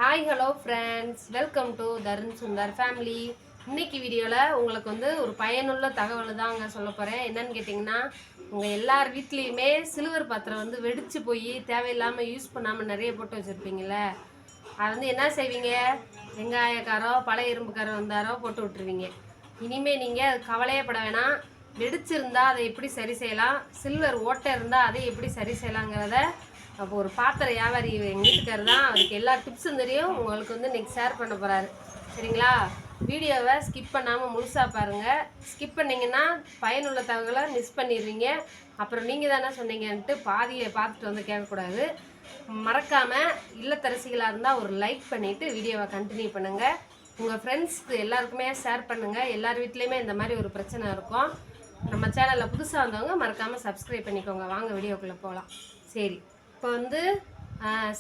Hi hello friends, welcome to Tarun Sundar family. இன்னைக்கு வீடியோவில் உங்களுக்கு ஒரு பயனுள்ள தகவல் தாங்க சொல்ல போகிறேன். என்னன்னு கேட்டிங்கன்னா, உங்கள் எல்லார் வீட்லேயுமே சில்வர் பாத்திரம் வெடிச்சு போய் தேவையில்லாமல் யூஸ் பண்ணாமல் நிறைய போட்டு வச்சுருப்பீங்கள. அதை என்ன செய்வீங்க? வெங்காயக்காரோ பழைய இரும்புக்காரோ வந்தாரோ போட்டு விட்டுருவீங்க. இனிமேல் நீங்கள் அது கவலையே பட வேணாம். வெடிச்சிருந்தா அதை எப்படி சரி செய்யலாம், சில்வர் ஓட்டை இருந்தால் அதை எப்படி சரி செய்யலாங்கிறத அப்போ ஒரு பாத்திர வியாபாரி எங்கள் வீட்டுக்காரர் தான், அதுக்கு எல்லா டிப்ஸும் தெரியும். உங்களுக்கு இன்றைக்கி ஷேர் பண்ண போகிறாரு. சரிங்களா? வீடியோவை ஸ்கிப் பண்ணாமல் முழுசாக பாருங்கள். ஸ்கிப் பண்ணிங்கன்னா பயனுள்ள தகவலை மிஸ் பண்ணிடுவீங்க. அப்புறம் நீங்கள் தானே சொன்னீங்கன்ட்டு பாதியை பார்த்துட்டு கேட்கக்கூடாது. மறக்காமல் இல்லத்தரசிகளாக இருந்தால் ஒரு லைக் பண்ணிவிட்டு வீடியோவை கண்டினியூ பண்ணுங்கள். உங்கள் ஃப்ரெண்ட்ஸ்க்கு எல்லாருக்குமே ஷேர் பண்ணுங்கள். எல்லார் வீட்லேயுமே இந்த மாதிரி ஒரு பிரச்சனை இருக்கும். நம்ம சேனலில் புதுசாக வந்தவங்க மறக்காமல் சப்ஸ்கிரைப் பண்ணிக்கோங்க. வாங்க வீடியோக்குள்ளே போகலாம். சரி, இப்போ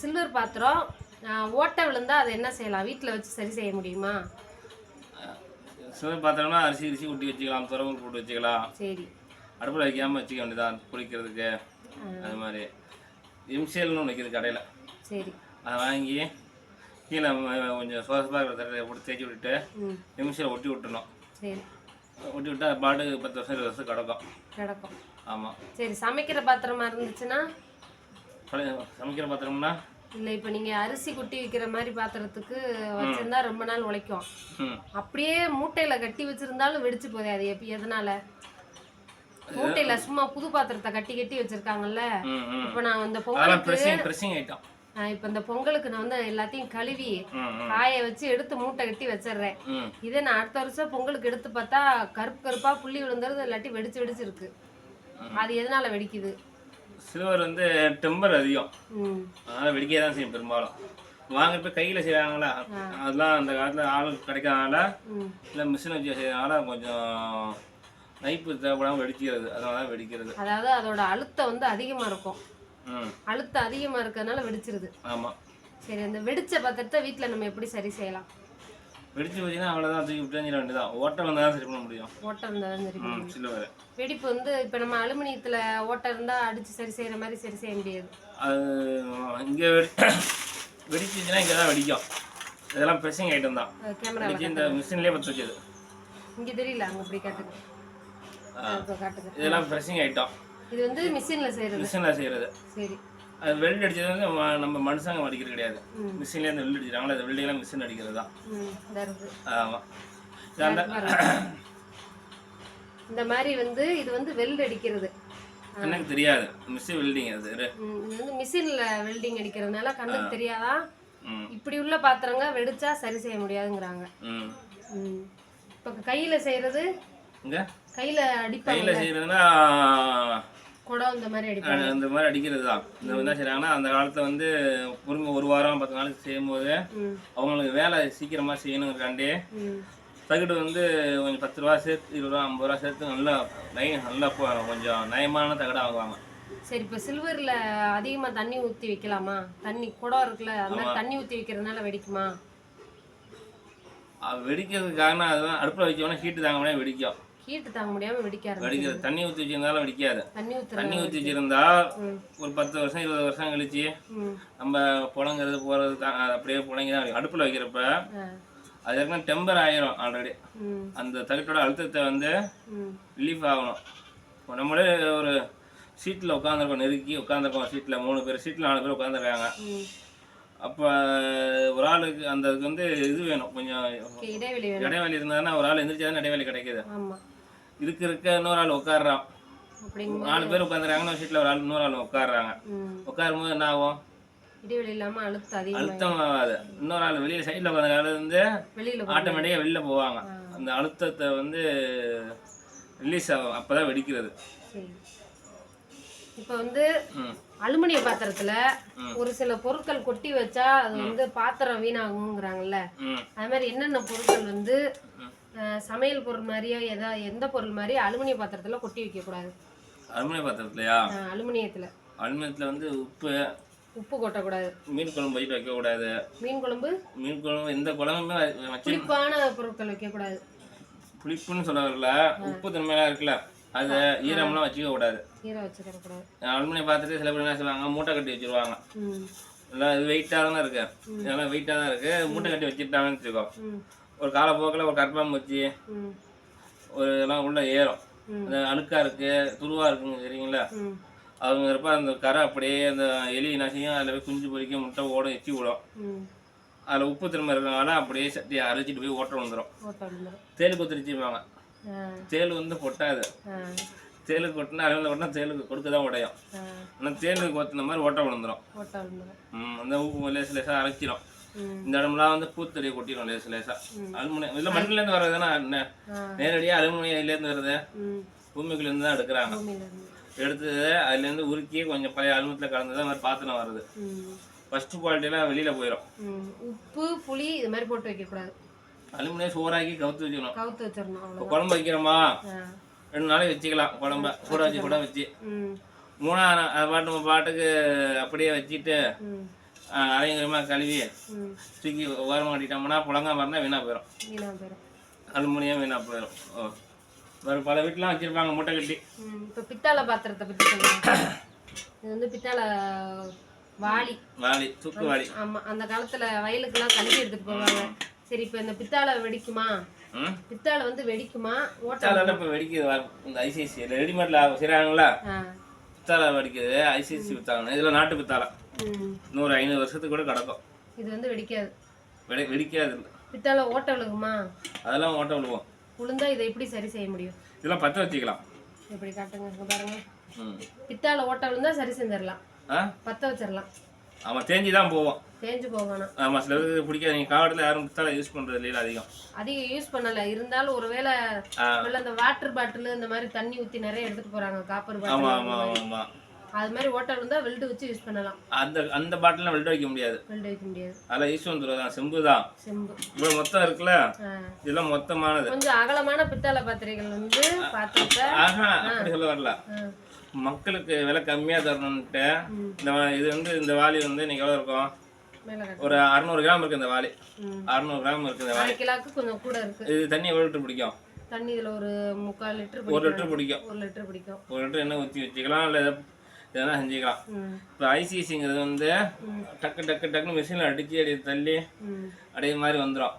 சில்வர் பாத்திரம் ஓட்டை விழுந்தால் அதை என்ன செய்யலாம்? வீட்டில் வச்சு சரி செய்ய முடியுமா? சில்வர் பாத்திரம்னா அரிசி ஊட்டி வச்சுக்கலாம், துறவு போட்டு வச்சுக்கலாம். சரி, அடுப்பில் வைக்காமல் வச்சுக்க வேண்டியதான் குளிக்கிறதுக்கு. அது மாதிரி எம்சிஎல்னு ஒன்று வைக்கிது கடையில். சரி, அதை வாங்கி கீழே கொஞ்சம் சோசப்பாக தரையை போட்டு தேய்ச்சி விட்டுட்டு எம்சிஎல் ஒட்டி விட்டுணும். சரி, ஒட்டி விட்டா பாட்டு 10 வருஷம் 20 வருஷம் கிடக்கும். ஆமாம். சரி, சமைக்கிற பாத்திரமா இருந்துச்சுன்னா? சமைக்கிற பாத்திரம்னா இல்லை, இப்போ நீங்கள் அரிசி குட்டி வைக்கிற மாதிரி பாத்திரத்துக்கு வச்சுருந்தா ரொம்ப நாள் உழைக்கும். அப்படியே மூட்டையில் கட்டி வச்சுருந்தாலும் வெடிச்சு போதே. அது எதனால? மூட்டையில் சும்மா புது பாத்திரத்தை கட்டி கட்டி வச்சுருக்காங்கல்ல. இப்போ நான் இந்த பொங்கலுக்கு இப்போ இந்த பொங்கலுக்கு நான் எல்லாத்தையும் கழுவி காய வச்சு எடுத்து மூட்டை கட்டி வச்சிடுறேன். இதே நான் அடுத்த வருஷம் பொங்கலுக்கு எடுத்து பார்த்தா கருப்பு கருப்பாக புள்ளி விழுந்துருது, இல்லாட்டி வெடிச்சு இருக்கு. அது எதனால வெடிக்குது? சில்வர் டெம்பர் அதிகம், அதனால் வெடிக்க தான் செய்யும். பெரும்பாலும் வாங்க இப்போ கையில் செய்கிறாங்களா, அதெல்லாம் அந்த காலத்தில் ஆள் கிடைக்காதனால இல்லை மிஷின் வச்சு செய்யறதுனால கொஞ்சம் நைப்பு தேவைப்படாமல் வெடிக்கிறது. அதனால தான் வெடிக்கிறது. அதாவது அதோட அழுத்தம் அதிகமாக இருக்கும். அழுத்தம் அதிகமாக இருக்கிறதுனால வெடிச்சிருது. ஆமாம். சரி, அந்த வெடிச்ச பாத்திரத்தை வீட்டில் நம்ம எப்படி சரி செய்யலாம்? வெடிச்சு வச்சுன்னா அவ்வளோதான், தூக்கி விட்டு வேண்டியதான். ஓட்டை வந்தால் தான் சரி பண்ண முடியும். ஓட்டை வந்தால் தான் சரி பண்ண முடியும். சில்வர் வெடிப்பு இப்போ நம்ம அலுமினியத்தில் ஓட்டை இருந்தால் அடித்து சரி செய்கிற மாதிரி சரி செய்ய முடியாது. அது இங்கே வெடிச்சுன்னா இங்கே தான் வெடிக்கும். இதெல்லாம் ப்ரெஸ்ஸிங் ஐட்டம் தான். கேமரா இந்த மிஷின்லேயே பற்ற வச்சது. இங்கே தெரியல, அங்கே அப்படி காட்டுங்க. இதெல்லாம் ப்ரெஸ்ஸிங் ஐட்டம். இது மிஷினில் செய்கிறது. சரி, அது வெல்ட் அடிச்சது நம்ம மனுஷங்க அடிக்கிறது கிடையாது. மிஷின்லேயே அந்த வெல்ட் அடிச்சிட்டாங்களா, அது வெல்டிங்கெல்லாம் மிஷின் அடிக்கிறது தான். ஆமாம். இந்த மாதிரி இது வெல்ட் அடிக்கிறது எனக்கு தெரியாது. மிஷின் வெல்டிங் அது மிஷினில் வெல்டிங் அடிக்கிறதுனால கண்ணுக்கு தெரியாதா? இப்படி உள்ள பாத்திரங்க வெடிச்சா சரி செய்ய முடியாதுங்கிறாங்க. இப்போ கையில் செய்கிறது, கையில் செய்யறதுன்னா குடம் இந்த மாதிரி அடிக்கிறது தான். இந்த என்ன செய்யறாங்கன்னா, அந்த காலத்துல பொறுமை 1 வாரம் 10 நாளைக்கு செய்யும்போது அவங்களுக்கு வேலை சீக்கிரமா செய்யணுங்கிறக்காண்டி தகுடு கொஞ்சம் 10 ரூபா சேர்த்து 20 ரூபா 50 ரூபா சேர்த்து நல்லா கொஞ்சம் நயமான தகடாக வாங்குவாங்க. சரி, இப்போ சில்வரில் அதிகமாக தண்ணி ஊற்றி வைக்கலாமா? தண்ணி குடம் இருக்குல்ல, அது மாதிரி தண்ணி ஊற்றி வைக்கிறதுனால வெடிக்குமா? வெடிக்கிறதுக்கு காரணம் அதுதான். அடுப்பில் வைக்கணும்னா ஹீட்டு தாங்க முடியாது, வெடிக்கும். ஹீட்டு தாங்க முடியாமல் வெடிக்காது. தண்ணி ஊற்றி வச்சிருந்தாலும் வெடிக்காது. தண்ணி ஊற்றி வச்சிருந்தா ஒரு 10 வருஷம் 20 வருஷம் கழிச்சு நம்ம புழங்கிறது போகிறது அப்படியே புழங்கி தான். அடுப்பில் வைக்கிறப்ப அது ஏற்கனவே டெம்பர் ஆயிரும். ஆல்ரெடி அந்த தகட்டோட அழுத்தத்தை ரிலீஃப் ஆகணும். இப்போ நம்மளே ஒரு சீட்டில் உட்காந்துருக்கோம், நெருக்கி உட்காந்துருக்கோம். சீட்டில் 3 பேர், சீட்டில் 4 பேர் உட்காந்துருக்காங்க. அப்போ ஒரு ஆளுக்கு அந்த இது வேணும், கொஞ்சம் இடைவெளி இருந்தாங்கன்னா ஒரு ஆள் எந்திரிச்சாதான் இடைவெளி கிடைக்குது. இருக்க இன்னொரு ஆள் உட்காடுறான். 4 பேர் உட்காந்துறாங்கன்னா சீட்டில் ஒரு ஆள் இன்னொரு ஆள் உட்காடுறாங்க. உட்காரும்போது என்ன ஆகும்? இடைவெளி இல்லாமல் அழுத்தம் ஆகாது. இன்னொரு ஆள் வெளியில் சைடில் உட்காந்த ஆட்டோமேட்டிக்காக வெளில போவாங்க. அந்த அழுத்தத்தை ரிலீஸ் ஆகும், அப்போதான் வெடிக்கிறது. இப்போ அலுமினிய பாத்திரத்துல ஒரு சில பொருட்கள் கொட்டி வச்சா அது பாத்திரம் வீணாகுங்கிறாங்கல்ல. அது மாதிரி என்னென்ன பொருட்கள் சமையல் பொருள் மாதிரியா எந்த பொருள் மாதிரி அலுமினிய பாத்திரத்துல கொட்டி வைக்க கூடாது? அலுமினிய பாத்திரத்துலயா? அலுமினியத்துல உப்பு கொட்டக்கூடாது. மீன் குழம்பு வச்சுட்டு வைக்க கூடாது. மீன் குழம்பு எந்த குழம்புமே புளிப்பான பொருட்கள் வைக்க கூடாது. புளிப்புன்னு சொல்ல உப்பு தன்மையெல்லாம் இருக்குல்ல, அது ஈரம்லாம் வச்சுக்க கூடாது. ஈரம் வச்சுக்க கூடாது. அலுமினியம் பாத்திரத்தை சில பேர் என்ன செய்வாங்க, மூட்டை கட்டி வச்சிருவாங்க. எல்லாம் இது வெயிட்டாக தானே இருக்கு, இதெல்லாம் வெயிட்டாக தான் இருக்கு. மூட்டை கட்டி வச்சுட்டாங்கன்னு வச்சுக்கோ, ஒரு காலப்போக்கில் ஒரு கற்பாம்பு வச்சு ஒரு இதெல்லாம் உள்ள ஏறும். அந்த அழுக்கா இருக்கு துருவா இருக்குங்க தெரியுங்களா, அதுங்கிறப்ப அந்த கரை அப்படியே அந்த எலி நசையும் அதில் போய் குஞ்சு பொறிக்க முட்டை ஓடும் எச்சி விடும். அதில் உப்பு திரும்ப இருக்கிறனால அப்படியே சட்டியை அரைச்சிட்டு போய் ஓட்ட வந்துடும். தேல் கொத்திருச்சுப்பாங்க, தேல் வந்து கொட்டாது. தேலுக்கு கொட்டினா அலுவலில் கொட்டினா தேலுக்கு கொடுக்க தான் உடையும். ஆனால் தேலுக்கு கொத்தின மாதிரி ஓட்ட விழுந்துடும். அந்த உப்பு லேசு லேசாக அரைச்சிடும். இந்த இடம்லாம் வந்து பூத்தொடியை கொட்டிடும் லேசு லேசாக. அலுமினியம் இல்லை மண்ணிலேருந்து வர்றதுன்னா நேரடியாக அலுமினியிலேருந்து வருது, பூமிக்குள்ளேருந்து தான் எடுக்கிறாங்க. எடுத்து அதுலேருந்து உருக்கி கொஞ்சம் பழைய அலுமினியத்தில் கலந்து தான் மாதிரி பாத்திரம் வருது. ஃபர்ஸ்ட் குவாலிட்டியெல்லாம் வெளியில் போயிடும். உப்பு புளி இது மாதிரி போட்டு வைக்கக்கூடாது, அலுமினியம் சோறாக்கி கவுத்து வச்சுக்கணும். கவுத்து வச்சிடணும். குழம்பு வைக்கிறோமா 2 நாளைக்கு வச்சுக்கலாம், குழம்ப கூட வச்சு கூட வச்சு. 3ஆவது பாட்டுக்கு அப்படியே வச்சுட்டு அரைங்கரமாக கழுவி தூக்கி ஓரமாக கட்டிட்டோம்னா புழங்கா மறந்தா வீணாக போயிடும், அலுமினியம் வீணாக போயிடும். வேறு பல வீட்டிலாம் வச்சுருப்பாங்க மூட்டை கட்டி. இப்போ பித்தாளை பாத்திரத்தை பற்றி சொல்லுவாங்க. இது வந்து பித்தாளை வாளி, வாளி தூக்கு வாளி. ஆமாம், அந்த காலத்தில் வயலுக்கெல்லாம் கஞ்சி எடுத்துகிட்டு போவாங்க. சரி, இப்போ இந்த பித்தாளை வெடிக்குமா? பித்தாளை வந்து வெடிக்குமா? ஓட்டால இப்போ வெடிக்குது. இந்த ஐசிசி ரெடிமேட்ல செய்கிறாங்களா, பித்தாளை வெடிக்குது. ஐசிசி பித்தாளை இதில் நாட்டு பித்தாளை 100-500 வருஷத்துக்கு கூட கிடக்கும். இது வந்து வெடிக்காது, வெடிக்காது. பித்தாளை ஓட்ட விழுகுமா? அதெல்லாம் ஓட்ட விழுவோம். விழுந்தா இதை எப்படி சரி செய்ய முடியும்? இதெல்லாம் பற்ற வச்சுக்கலாம். எப்படி காட்டுங்க பாருங்க. பித்தாளை ஓட்ட விழுந்தா சரி செஞ்சிடலாம், பற்ற வச்சிடலாம். ஆமாம், தேஞ்சி தான் போவோம், தேஞ்சு போகணும். ஆமாம், சில பேருக்கு பிடிக்காது. நீங்கள் காவட்டில் யாரும் பித்தாளை யூஸ் பண்ணுறது இல்லையா? அதிகம் யூஸ் பண்ணலை. இருந்தாலும் ஒருவேளை அந்த வாட்டர் பாட்டில் இந்த மாதிரி தண்ணி ஊற்றி நிறைய எடுத்துகிட்டு போகிறாங்க, காப்பர் பாட்டில். ஆமாம் ஆமாம் ஆமாம், அது மாதிரி ஓட்டல் இருந்தால் வெல்டு வச்சு யூஸ் பண்ணலாம். அந்த பாட்டிலாம் வெல்டு வைக்க முடியாது, அதில் யூஸ் வந்துடும். செம்பு தான், இவ்வளோ மொத்தம் இருக்குல்ல, இதெல்லாம் மொத்தமானது. கொஞ்சம் அகலமான பித்தாளை பாத்திரைகள் வந்து பார்த்துட்டு அப்படி சொல்ல வரல, மக்களுக்கு விலை கம்மியாக தரணுன்ட்டு இது வந்து இந்த வாளி வந்து இன்னைக்கு எவ்வளோ இருக்கும்? ஒரு 600 கிராம் இருக்கு இந்த வாளி. 600 கிராம் இருக்கு இந்த வாளி. கிலோக்கு கொஞ்சம் கூட இருக்கு. இது தண்ணி எவ்வளோ லிட்டர் பிடிக்கும்? தண்ணி இதில் ஒரு 3/4 லிட்டர், 1 லிட்டர் பிடிக்கும். 1 லிட்டர் பிடிக்கும். 1 லிட்டர் எண்ணெய் ஊற்றி வச்சுக்கலாம், இல்லை இதெல்லாம் செஞ்சுக்கலாம். இப்போ ஐசிசிங்கிறது வந்து டக்கு டக்கு டக்குன்னு மிஷினில் அடித்து அடி தள்ளி அடைய மாதிரி வந்துடும்.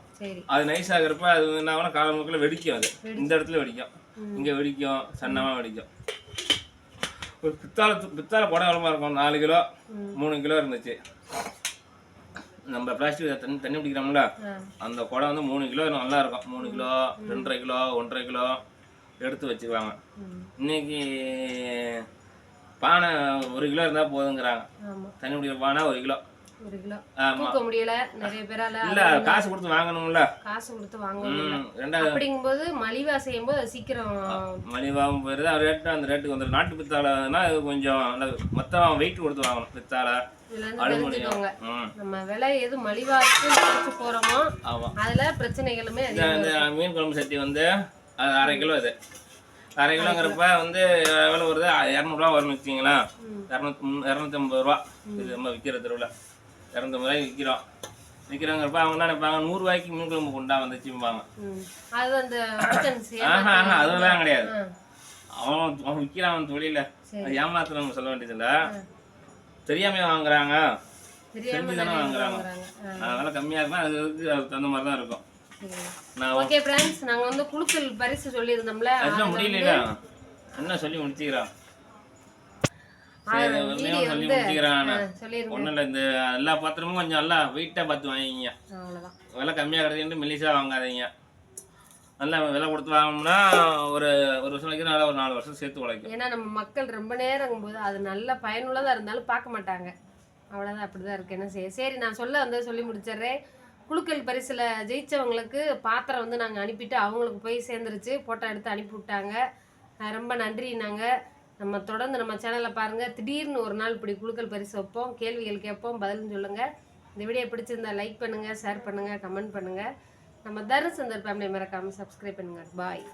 அது நைஸ் ஆகிறப்ப அது என்ன ஆகும்னா காலமுக்கில் வெடிக்கும். அது இந்த இடத்துல வெடிக்கும், இங்கே வெடிக்கும், சன்னமாக வெடிக்கும். ஒரு பித்தாளை குடம் எவ்வளோ இருக்கும்? 4 கிலோ 3 கிலோ இருந்துச்சு. நம்ம பிளாஸ்டிக் தண்ணி பிடிக்கிறோம்ல, அந்த குடம் வந்து 3 கிலோ நல்லா இருக்கும். 3 கிலோ 2.5 கிலோ 1.5 கிலோ எடுத்து வச்சுக்குவாங்க. இன்னைக்கு பானை 1 கிலோ இருந்தால் போதுங்கிறாங்க. தண்ணி பிடிக்கிற பானை 1 கிலோ. தூக்க முடியல நிறைய பேரால. இல்ல, காசு கொடுத்து வாங்கணும்ல, காசு கொடுத்து வாங்கணும். அப்படிங்கும்போது மலிவா செய்யும் போது சீக்கிரம் மலிவாகவும் போயிருது. அந்த ரேட்டுக்கு வந்து நாட்டு பித்தாளைனா கொஞ்சம் மொத்தம் வெயிட் கொடுத்து வாங்கணும். பித்தாளை நம்ம விலை எது மலிவா போறோமோ அதுல பிரச்சனைகளுமே. இந்த மீன் குழம்பு சட்டி வந்து 1/2 கிலோ, இது 1/2 கிலோங்கிறப்ப வந்து எவ்வளோ வருது? 200 ரூபா வரும்னு வச்சிங்களா, 250 ரூபா. இது நம்ம விற்கிற தெருவில் 250 ரூபாய்க்கு விற்கிறோங்கிறப்ப அவங்க என்ன நினைப்பாங்க, 100 ரூபாய்க்கு மீன் குழம்பு கொண்டா வந்துச்சுப்பாங்க. அதெல்லாம் கிடையாது, அவன் விற்கிறான் தொழில. அது ஏமாத்த நம்ம சொல்ல வேண்டியதில்ல, தெரியாம வாங்குறாங்க, தெரிஞ்சு தானே வாங்குறாங்க. அதனால கம்மியாக இருக்கும், அதுக்கு தகுந்த மாதிரி தான் இருக்கும். ஓகே फ्रेंड्स, நாங்க வந்து குளுக்கல் பரிசு சொல்லிருந்தோம்ல, அதெல்லாம் முடியல. என்ன சொல்லி முடிச்சிக்கிறான்? சொல்லி முடிச்சிக்கிறான். ஒன்றும் இல்லை, இந்த எல்லா பாத்திரமும் கொஞ்சம் நல்லா வெயிட்டாக பார்த்து வாங்கிங்க. அவ்வளோதான், விலை கம்மியாக கிடையாது, மெல்லிசாக வாங்காதீங்க. நல்லா விலை கொடுத்து வாங்கினோம்னா ஒரு வருஷம் வைக்கிற நல்லா ஒரு 4 வருஷம் சேர்த்து உழைக்கும். ஏன்னா நம்ம மக்கள் ரொம்ப நேரம் போது அது நல்ல பயனுள்ளதாக இருந்தாலும் பார்க்க மாட்டாங்க. அவ்வளோதான், அப்படிதான் இருக்கு. என்ன செய்ய? சரி, நான் சொல்லி முடிச்சிடுறேன். குளுக்கல் பரிசில் ஜெயித்தவங்களுக்கு பாத்திரம் வந்து நாங்கள் அனுப்பிட்டு அவங்களுக்கு போய் சேர்ந்துருச்சு. ஃபோட்டோ எடுத்து அனுப்பி விட்டாங்க. ரொம்ப நன்றி. நம்ம தொடர்ந்து நம்ம சேனலில் பாருங்கள். திடீர்னு ஒரு நாள் இப்படி குளுக்கல் பரிசு வைப்போம், கேள்விகள் கேட்போம், பதிலும் சொல்லுங்கள். இந்த வீடியோ பிடிச்சிருந்தா லைக் பண்ணுங்கள், ஷேர் பண்ணுங்கள், கமெண்ட் பண்ணுங்கள். நம்ம தருண் சுந்தர் ஃபேமிலி மறக்காமல் சப்ஸ்கிரைப் பண்ணுங்கள். பாய்.